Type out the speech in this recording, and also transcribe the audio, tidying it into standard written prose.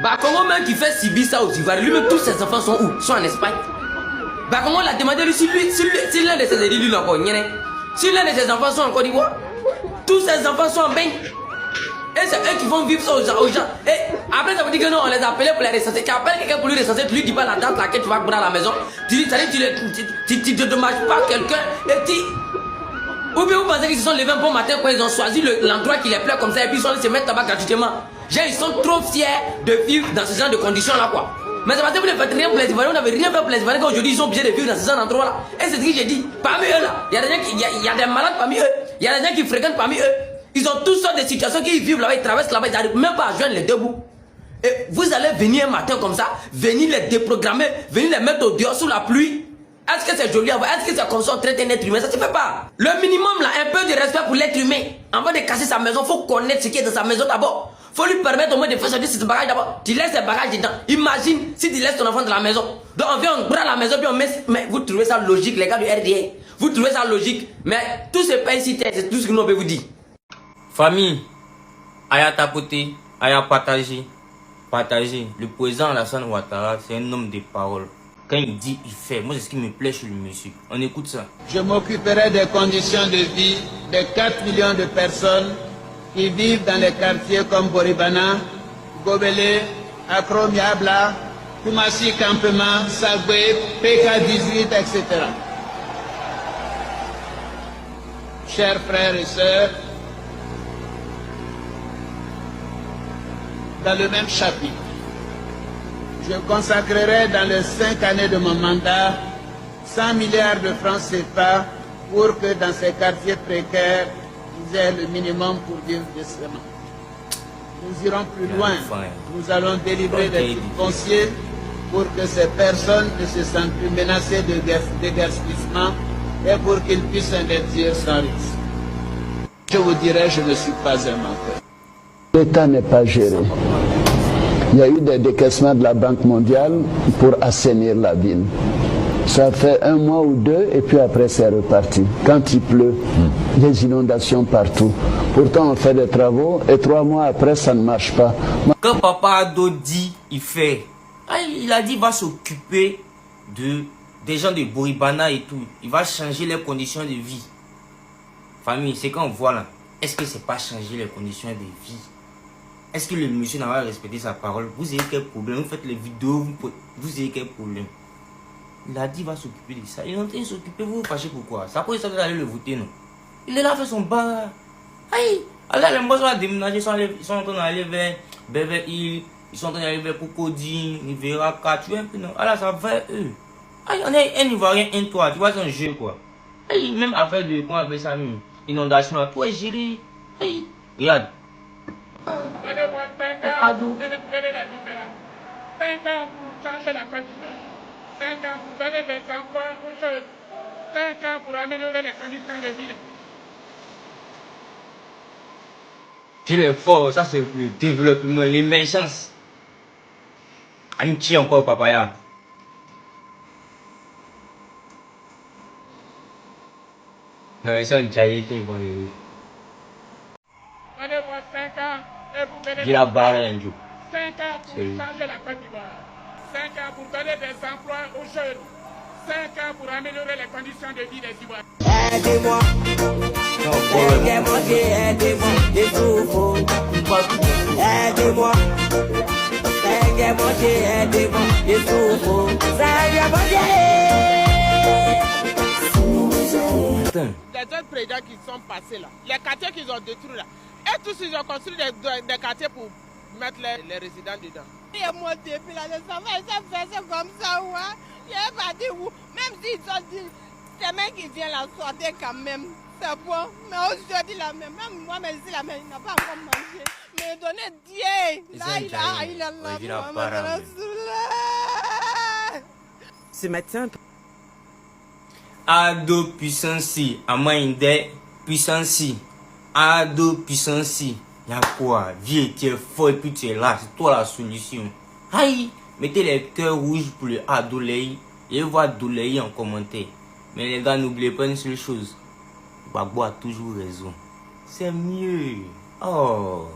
Bah Congo même qui fait subir ça aux Ivoiriens, lui-même tous ses enfants sont où? Sont en Espagne. Bah Congo l'a demandé lui, si l'un de ses élus lui encore si l'un de ses enfants sont en Côte d'Ivoire, tous ses enfants sont en bain. Et c'est eux qui vont vivre ça aux gens. Et après ça veut dire que non, on les appelait pour les recenser. Tu appelles quelqu'un pour lui recenser, tu lui dis pas la date laquelle tu vas prendre à la maison. Tu ne dommages pas quelqu'un et tu... Ou bien vous pensez qu'ils se sont levés un bon matin quand ils ont choisi l'endroit qui les plaît comme ça et puis ils sont allés se mettre là-bas gratuitement. Ils sont trop fiers de vivre dans ce genre de conditions-là, quoi. Mais c'est parce que vous ne faites rien pour les Ivoiriens, vous n'avez rien fait pour les Ivoiriens qu'aujourd'hui ils sont obligés de vivre dans ce genre d'endroit-là. Et c'est ce que j'ai dit. Parmi eux là, il y a des gens il y a des malades parmi eux, il y a des gens qui fréquentent parmi eux. Ils ont toutes sortes de situations qu'ils vivent là-bas, ils traversent là-bas, ils n'arrivent même pas à joindre les deux bouts. Et vous allez venir un matin comme ça, venir les déprogrammer, venir les mettre au dehors sous la pluie. Est-ce que c'est joli à voir? Est-ce que c'est comme ça on traite un être humain? Ça ne se fait pas. Le minimum là, un peu de respect pour l'être humain. Avant de casser sa maison, il faut connaître ce qui est dans sa maison d'abord. Il faut lui permettre au moins de faire sortir ses bagages d'abord. Tu laisses ses bagages dedans. Imagine si tu laisses ton enfant dans la maison. Donc on vient, on prend la maison, puis on met... Mais vous trouvez ça logique, les gars du RDA? Vous trouvez ça logique? Mais tout ce pays ici, c'est tout ce que nous on peut vous dire. Famille, Aya tapoter, Aya partager. Partager. Le président Alassane Ouattara, c'est un homme de parole. Quand il dit, il fait. Moi, c'est ce qui me plaît chez le monsieur. On écoute ça. Je m'occuperai des conditions de vie de 4 millions de personnes qui vivent dans les quartiers comme Boribana, Gobelé, Accro Miabla, Koumassi Campement, Sagwe, PK18, etc. Chers frères et sœurs, dans le même chapitre, je consacrerai dans les 5 années de mon mandat 100 milliards de francs CFA pour que dans ces quartiers précaires, ils aient le minimum pour vivre décemment. Nous irons plus loin. Nous allons délivrer des titres fonciers pour que ces personnes ne se sentent plus menacées de déguerpissement et pour qu'ils puissent investir sans risque. Je vous dirai, je ne suis pas un menteur. L'État n'est pas géré. Il y a eu des décaissements de la Banque mondiale pour assainir la ville. Ça fait 1 mois ou 2 et puis après c'est reparti. Quand il pleut, des inondations partout. Pourtant on fait des travaux et 3 mois après ça ne marche pas. Quand Papa Ado dit, il fait. Il a dit qu'il va s'occuper des gens de Boribana et tout. Il va changer les conditions de vie. Famille, c'est quand on voit là. Est-ce que c'est pas changer les conditions de vie? Est-ce que le monsieur n'a pas respecté sa parole? Vous avez quel problème? Vous faites les vidéos, vous avez quel problème? Il a dit qu'il va s'occuper de ça. Il est en train de s'occuper, vous vous fâchez pourquoi? Ça peut ça que vous allez le voter, non? Il est là, fait son bar. Aïe! Alors les gens sont déménager, ils sont en train d'aller vers Beverly Hills, ils sont en train d'aller vers Cocody, Rivera 4, tu vois un peu, non? Alors ça va eux. Aïe, on est un Ivoirien, un toit, tu vois, c'est un jeu quoi. Aïe, même affaire de, comment on appelle ça, même, inondation, tout est géré. Aïe, regarde. Il est fort, ça c'est le développement, l'émergence. Amitié encore, papaya. Non, ça, on a été bon. Il a barré un jour. 5 ans pour changer la Côte d'Ivoire. 5 ans pour donner des emplois aux jeunes. 5 ans pour améliorer les conditions de vie des Ivoiriens. Aidez-moi. Aidez-moi, aidez-moi, je souffre. Aidez-moi. Aidez-moi, aidez-moi, je souffre. Aidez-moi, les autres présidents qui sont passés là, les quartiers qu'ils ont détruits là, et tous ils ont construit des quartiers pour mettre les résidents dedans. Et moi depuis là, ça fait comme ça, ouais. Il n'y a pas dit où, même s'ils ont dit, c'est même qui vient la sortir quand même, c'est bon. Mais aujourd'hui là, même moi, mais ici là, mais il n'a pas encore mangé. Mais donner Dieu, là, il a là, ce matin. Ado puissance, Amainde puissance, Ado puissance. Y'a quoi? Vie tu es fort et puis tu es là, c'est toi la solution. Aïe, mettez les cœurs rouges pour le Adolei et voir Adolei en commentaire. Mais les gars, n'oubliez pas une seule chose. Gbagbo a toujours raison. C'est mieux. Oh.